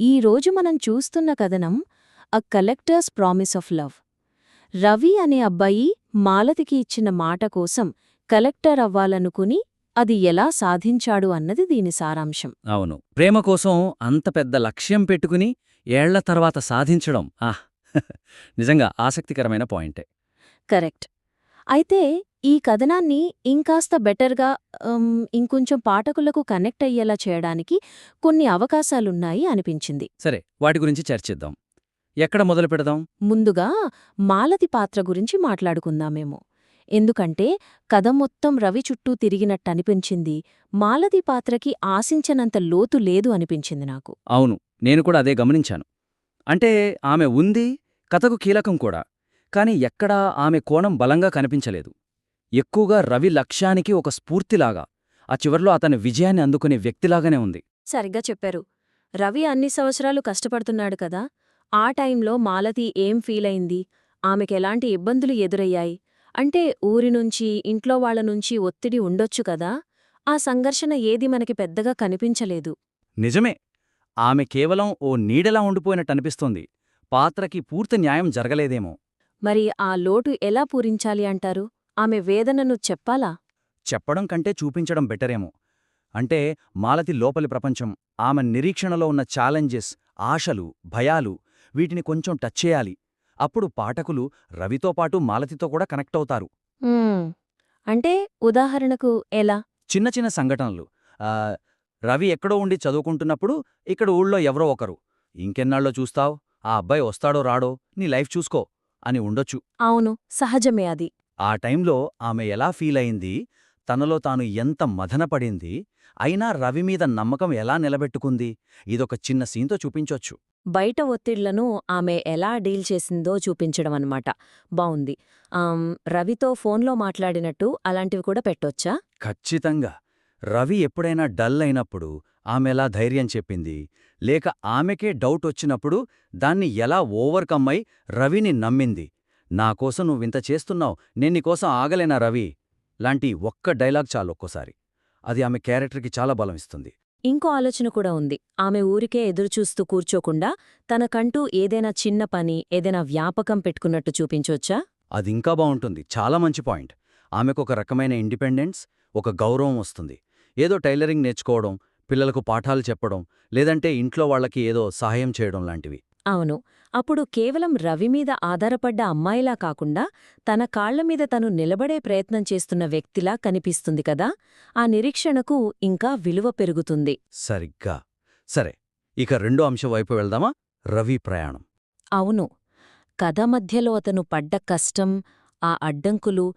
ఈరోజు మనం చూస్తున్న కథనం a collector's promise of love. Ravi అనే అబ్బాయి మాలతికి ఇచ్చిన మాట కోసం కలెక్టర్ అవ్వాలనుకుని అది ఎలా సాధించాడు అన్నది దీని సారాంశం. అవును. ప్రేమ కోసం అంత పెద్ద లక్ష్యం పెట్టుకుని ఏళ్ల తర్వాత సాధించడం నిజంగా ఆసక్తికరమైన పాయింటే. కరెక్ట్. అయితే ఈ కథనాన్ని ఇంకాస్త బెటర్గా ఇంకొంచెం పాఠకులకు కనెక్ట్ అయ్యేలా చేయడానికి కొన్ని అవకాశాలున్నాయి అనిపించింది. సరే, వాటి గురించి చర్చిద్దాం. ఎక్కడ మొదలు పెడదాం? ముందుగా మాలతి పాత్ర గురించి మాట్లాడుకుందామేమో. ఎందుకంటే కథ మొత్తం రవి చుట్టూ తిరిగినట్టనిపించింది. మాలతి పాత్రకి ఆశించనంత లోతు లేదు అనిపించింది నాకు. అవును, నేను కూడా అదే గమనించాను. అంటే ఆమె ఉంది, కథకు కీలకం కూడా, కాని ఎక్కడా ఆమె కోణం బలంగా కనిపించలేదు. ఎక్కువగా రవి లక్ష్యానికి ఒక స్ఫూర్తిలాగా, ఆ చివర్లో అతని విజయాన్ని అందుకునే వ్యక్తిలాగానే ఉంది. సరిగ్గా చెప్పారు. రవి అన్ని సంవత్సరాలు కష్టపడుతున్నాడు కదా, ఆ టైంలో మాలతి ఏం ఫీలైంది, ఆమెకెలాంటి ఇబ్బందులు ఎదురయ్యాయి, అంటే ఊరినుంచి ఇంట్లో వాళ్లనుంచి ఒత్తిడి ఉండొచ్చు కదా, ఆ సంఘర్షణ ఏది మనకి పెద్దగా కనిపించలేదు. నిజమే, ఆమె కేవలం ఓ నీడలా ఉండిపోయినట్టనిపిస్తోంది. పాత్రకి పూర్తి న్యాయం జరగలేదేమో. మరి ఆ లోటు ఎలా పూరించాలి అంటారు? ఆమె వేదనను చెప్పాలా? చెప్పడం కంటే చూపించడం బెటరేమో. అంటే మాలతి లోపలి ప్రపంచం, ఆమె నిరీక్షణలో ఉన్న ఛాలెంజెస్, ఆశలు, భయాలు, వీటిని కొంచెం టచ్ చేయాలి. అప్పుడు పాఠకులు రవితో పాటు మాలతితో కూడా కనెక్టవుతారు. అంటే ఉదాహరణకు ఎలా? చిన్న చిన్న సంఘటనలు. రవి ఎక్కడో ఉండి చదువుకుంటున్నప్పుడు ఇక్కడ ఊళ్ళో ఎవరో ఒకరు, ఇంకెన్నాళ్ళో చూస్తావ్, ఆ అబ్బాయి వస్తాడో రాడో, నీ లైఫ్ చూసుకో అని ఉండొచ్చు. అవును, సహజమే అది. ఆ టైంలో ఆమె ఎలా ఫీలయింది, తనలో తాను ఎంత మదనపడింది, అయినా రవిమీద నమ్మకం ఎలా నిలబెట్టుకుంది, ఇదొక చిన్న సీన్తో చూపించొచ్చు. బయట ఒత్తిళ్లను ఆమె ఎలా డీల్ చేసిందో చూపించడమన్నమాట. బావుంది. రవితో ఫోన్లో మాట్లాడినట్టు అలాంటివి కూడా పెట్టొచ్చా? ఖచ్చితంగా. రవి ఎప్పుడైనా డల్ అయినప్పుడు ఆమెలా ధైర్యం చెప్పింది, లేక ఆమెకే డౌటొచ్చినప్పుడు దాన్ని ఎలా ఓవర్కమ్ అయి రవిని నమ్మింది. నాకోసం నువ్వింత చేస్తున్నావు, నేన్నీకోసం ఆగలేనా రవి లాంటి ఒక్క డైలాగ్ చాలొక్కోసారి. అది ఆమె క్యారెక్టర్కి చాలా బలమిస్తుంది. ఇంకో ఆలోచన కూడా ఉంది. ఆమె ఊరికే ఎదురుచూస్తూ కూర్చోకుండా తనకంటూ ఏదైనా చిన్న పని, ఏదైనా వ్యాపకం పెట్టుకున్నట్టు చూపించొచ్చా? అదింకా బావుంటుంది. చాలా మంచి పాయింట్. ఆమెకొక రకమైన ఇండిపెండెన్స్, ఒక గౌరవం వస్తుంది. ఏదో టైలరింగ్ నేర్చుకోవడం, పిల్లలకు పాఠాలు చెప్పడం, లేదంటే ఇంట్లో వాళ్లకి ఏదో సహాయం చేయడం లాంటివి. అవును. అప్పుడు కేవలం రవిమీద ఆధారపడ్డ అమ్మాయిలా కాకుండా తన కాళ్లమీద తను నిలబడే ప్రయత్నం చేస్తున్న వ్యక్తిలా కనిపిస్తుంది కదా, ఆ నిరీక్షణకు ఇంకా విలువ పెరుగుతుంది. సరిగ్గా. సరే, ఇక రెండో అంశం వైపు వెళ్దామా? రవి ప్రయాణం. అవును. కథ మధ్యలో అతను పడ్డ కష్టం, ఆ అడ్డంకులు,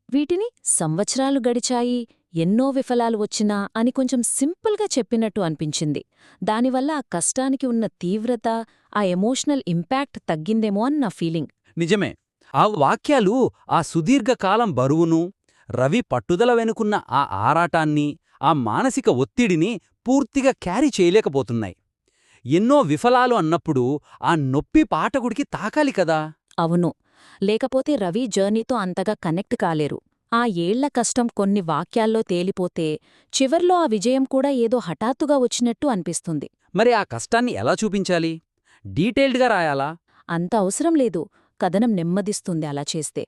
వీటిని సంవత్సరాలు గడిచాయి, ఎన్నో విఫలాలు వచ్చినా అని కొంచెం సింపుల్గా చెప్పినట్టు అనిపించింది. దానివల్ల ఆ కష్టానికి ఉన్న తీవ్రత, ఆ ఎమోషనల్ ఇంపాక్ట్ తగ్గిందేమో అని నా ఫీలింగ్. నిజమే. ఆ వాక్యాలు ఆ సుదీర్ఘకాలం బరువును, రవి పట్టుదల వెనుకున్న ఆ ఆరాటాన్ని, ఆ మానసిక ఒత్తిడిని పూర్తిగా క్యారీ చేయలేకపోతున్నాయి. ఎన్నో విఫలాలు అన్నప్పుడు ఆ నొప్పి పాఠకుడికి తాకాలి కదా. అవును. లేకపోతే రవి జర్నీతో అంతగా కనెక్ట్ కాలేరు. ఆ ఏళ్ల కష్టం కొన్ని వాక్యాల్లో తేలిపోతే చివర్లో ఆ విజయం కూడా ఏదో హఠాత్తుగా వచ్చినట్టు అనిపిస్తుంది. మరి ఆ కష్టాన్ని ఎలా చూపించాలి? డీటెయిల్డ్గా రాయాలా? అంత అవసరం లేదు. కథనం నెమ్మదిస్తుంది అలా చేస్తే.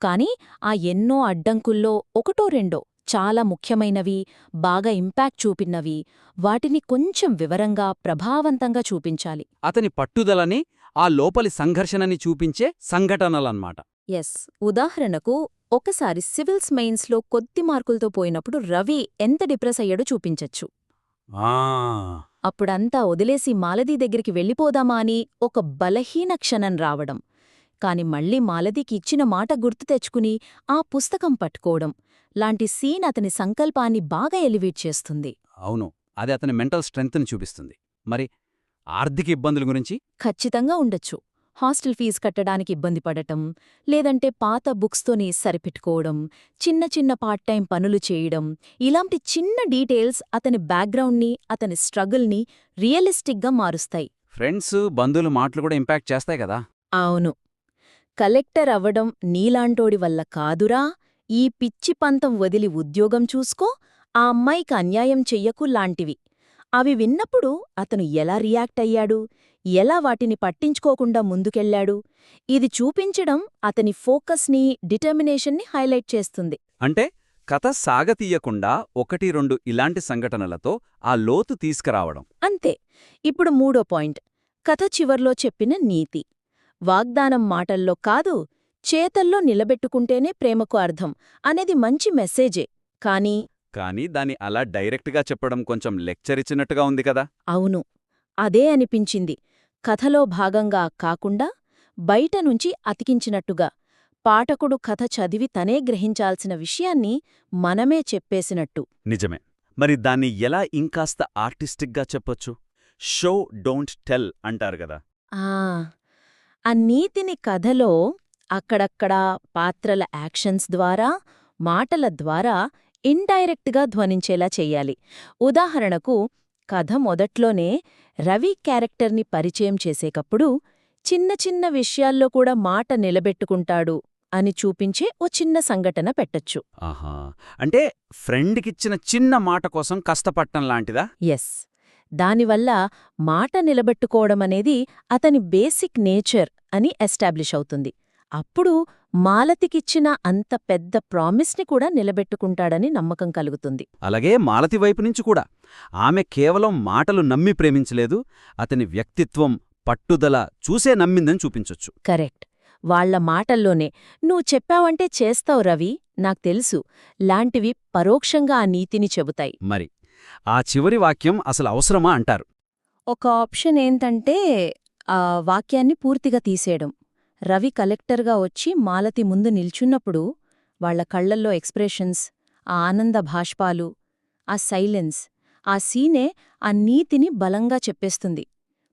కాని ఆ ఎన్నో అడ్డంకుల్లో ఒకటో రెండో చాలా ముఖ్యమైనవి, బాగా ఇంపాక్ట్ చూపినవి, వాటిని కొంచెం వివరంగా, ప్రభావవంతంగా చూపించాలి. అతని పట్టుదలని, ఆ లోపలి సంఘర్షణని చూపించే సంఘటనలన్మాట. ఎస్. ఉదాహరణకు ఒకసారి సివిల్స్ మెయిన్స్లో కొద్ది మార్కులతో పోయినప్పుడు రవి ఎంత డిప్రెస్ అయ్యాడో చూపించచ్చు. అప్పుడంతా వదిలేసి మాలతీ దగ్గరికి వెళ్ళిపోదామా అని ఒక బలహీన క్షణం రావడం, కాని మళ్ళీ మాలతీకి ఇచ్చిన మాట గుర్తు తెచ్చుకుని ఆ పుస్తకం పట్టుకోవడం లాంటి సీన్ అతని సంకల్పాన్ని బాగా ఎలివేట్ చేస్తుంది. అవును, అది అతని మెంటల్ స్ట్రెంగ్త్ని చూపిస్తుంది. మరి ఆర్థిక ఇబ్బందుల గురించి? ఖచ్చితంగా ఉండొచ్చు. హాస్టల్ ఫీజు కట్టడానికి ఇబ్బంది పడటం, లేదంటే పాత బుక్స్తోని సరిపెట్టుకోవడం, చిన్న చిన్న పార్ట్ టైం పనులు చేయడం, ఇలాంటి చిన్న డీటెయిల్స్ అతని బ్యాక్గ్రౌండ్ని, అతని స్ట్రగుల్ని రియలిస్టిక్గా మారుస్తాయి. ఫ్రెండ్స్, బంధువుల మాటలు కూడా ఇంపాక్ట్ చేస్తాయి కదా. అవును. కలెక్టర్ అవ్వడం నీలాంటోడి వల్ల కాదురా, ఈ పిచ్చి పంతం వదిలి ఉద్యోగం చూసుకో, ఆ అమ్మాయికి అన్యాయం చెయ్యకు లాంటివి. అవి విన్నప్పుడు అతను ఎలా రియాక్ట్ అయ్యాడు, ఎలా వాటిని పట్టించుకోకుండా ముందుకెళ్లాడు, ఇది చూపించడం అతని ఫోకస్ని, డిటర్మినేషన్ని హైలైట్ చేస్తుంది. అంటే కథ సాగతీయకుండా 1-2 ఇలాంటి సంఘటనలతో ఆ లోతు తీసుకురావడం. అంతే. ఇప్పుడు మూడో పాయింట్, కథ చివర్లో చెప్పిన నీతి. వాగ్దానం మాటల్లో కాదు, చేతల్లో నిలబెట్టుకుంటేనే ప్రేమకు అర్థం అనేది మంచి మెసేజే. కానీ దాన్ని అలా డైరెక్ట్గా చెప్పడం కొంచెం లెక్చర్ ఇచ్చినట్టుగా ఉంది కదా. అవును, అదే అనిపించింది. కథలో భాగంగా కాకుండా బయటనుంచి అతికించినట్టుగా, పాఠకుడు కథ చదివి తనే గ్రహించాల్సిన విషయాన్ని మనమే చెప్పేసినట్టు. నిజమే. మరి దాన్ని ఎలా ఇంకాస్త ఆర్టిస్టిక్గా చెప్పొచ్చు? షో డోంట్ టెల్ అంటారు గదా. ఆ నీతిని కథలో అక్కడక్కడా పాత్రల యాక్షన్స్ ద్వారా, మాటల ద్వారా ఇండైరెక్ట్గా ధ్వనించేలా చెయ్యాలి. ఉదాహరణకు, కథ మొదట్లోనే రవి క్యారెక్టర్ని పరిచయం చేసేకప్పుడు చిన్న చిన్న విషయాల్లో కూడా మాట నిలబెట్టుకుంటాడు అని చూపించే ఓ చిన్న సంఘటన పెట్టొచ్చు. ఆహా, అంటే ఫ్రెండ్కిచ్చిన చిన్న మాట కోసం కష్టపడటం లాంటిదా? ఎస్. దానివల్ల మాట నిలబెట్టుకోవడమనేది అతని బేసిక్ నేచర్ అని ఎస్టాబ్లిష్ అవుతుంది. అప్పుడు మాలతికిచ్చిన అంత పెద్ద ప్రామిస్ని కూడా నిలబెట్టుకుంటాడని నమ్మకం కలుగుతుంది. అలాగే మాలతి వైపు నుంచి కూడా ఆమె కేవలం మాటలు నమ్మి ప్రేమించలేదు, అతని వ్యక్తిత్వం, పట్టుదల చూసే నమ్మిందని చూపించొచ్చు. కరెక్ట్. వాళ్ల మాటల్లోనే "నువ్వు చెప్పావంటే చేస్తావు రవి, నాకు తెలుసు" లాంటివి పరోక్షంగా ఆ నీతిని చెబుతాయి. మరి ఆ చివరి వాక్యం అసలు అవసరమా అంటారు? ఒక ఆప్షన్ ఏంటంటే ఆ వాక్యాన్ని పూర్తిగా తీసేయడం. రవి కలెక్టర్గా వచ్చి మాలతి ముందు నిల్చున్నప్పుడు వాళ్ల కళ్లల్లో ఎక్స్ప్రెషన్స్, ఆ ఆనంద భాష్పాలు, ఆ సైలెన్స్, ఆ సీనే ఆ నీతిని బలంగా చెప్పేస్తుంది.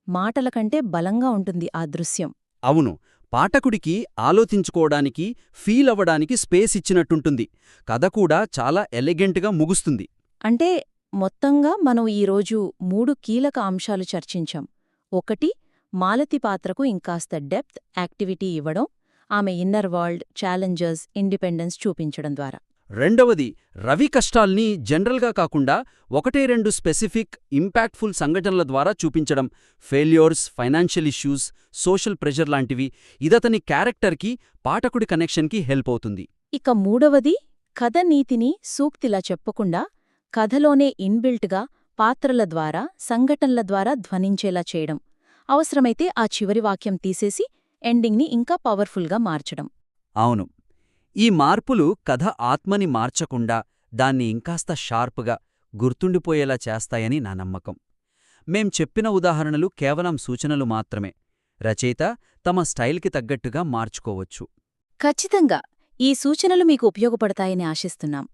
మాటల కంటే బలంగా ఉంటుంది ఆ దృశ్యం. అవును, పాఠకుడికి ఆలోచించుకోవడానికి, ఫీల్ అవ్వడానికి స్పేస్ ఇచ్చినట్టుంటుంది. కథ కూడా చాలా ఎలిగెంట్గా ముగుస్తుంది. అంటే మొత్తంగా మనం ఈరోజు 3 కీలక అంశాలు చర్చించాం. 1, మాలతి పాత్రకు ఇంకాస్త డెప్త్, యాక్టివిటీ ఇవ్వడం, ఆమె ఇన్నర్ వరల్డ్, ఛాలెంజర్స్, ఇండిపెండెన్స్ చూపించడం ద్వారా. రెండవది, రవి కష్టాల్ని జనరల్గా కాకుండా 1-2 స్పెసిఫిక్, ఇంపాక్ట్ఫుల్ సంఘటనల ద్వారా చూపించడం. Failures, financial issues, social pressure లాంటివి. ఇదతని క్యారెక్టర్కి, పాఠకుడి కనెక్షన్కి హెల్ప్ అవుతుంది. ఇక మూడవది, కథ నీతిని సూక్తిలా చెప్పకుండా కథలోనే ఇన్బిల్ట్గా పాత్రల ద్వారా, సంఘటనల ద్వారా ధ్వనించేలా చేయడం. అవసరమైతే ఆ చివరి వాక్యం తీసేసి ఎండింగ్ని ఇంకా పవర్ఫుల్గా మార్చడం. అవును, ఈ మార్పులు కథ ఆత్మని మార్చకుండా దాన్ని ఇంకాస్త షార్ప్గా, గుర్తుండిపోయేలా చేస్తాయని నా నమ్మకం. మేం చెప్పిన ఉదాహరణలు కేవలం సూచనలు మాత్రమే. రచయిత తమ స్టైల్కి తగ్గట్టుగా మార్చుకోవచ్చు. ఖచ్చితంగా ఈ సూచనలు మీకు ఉపయోగపడతాయని ఆశిస్తున్నాం.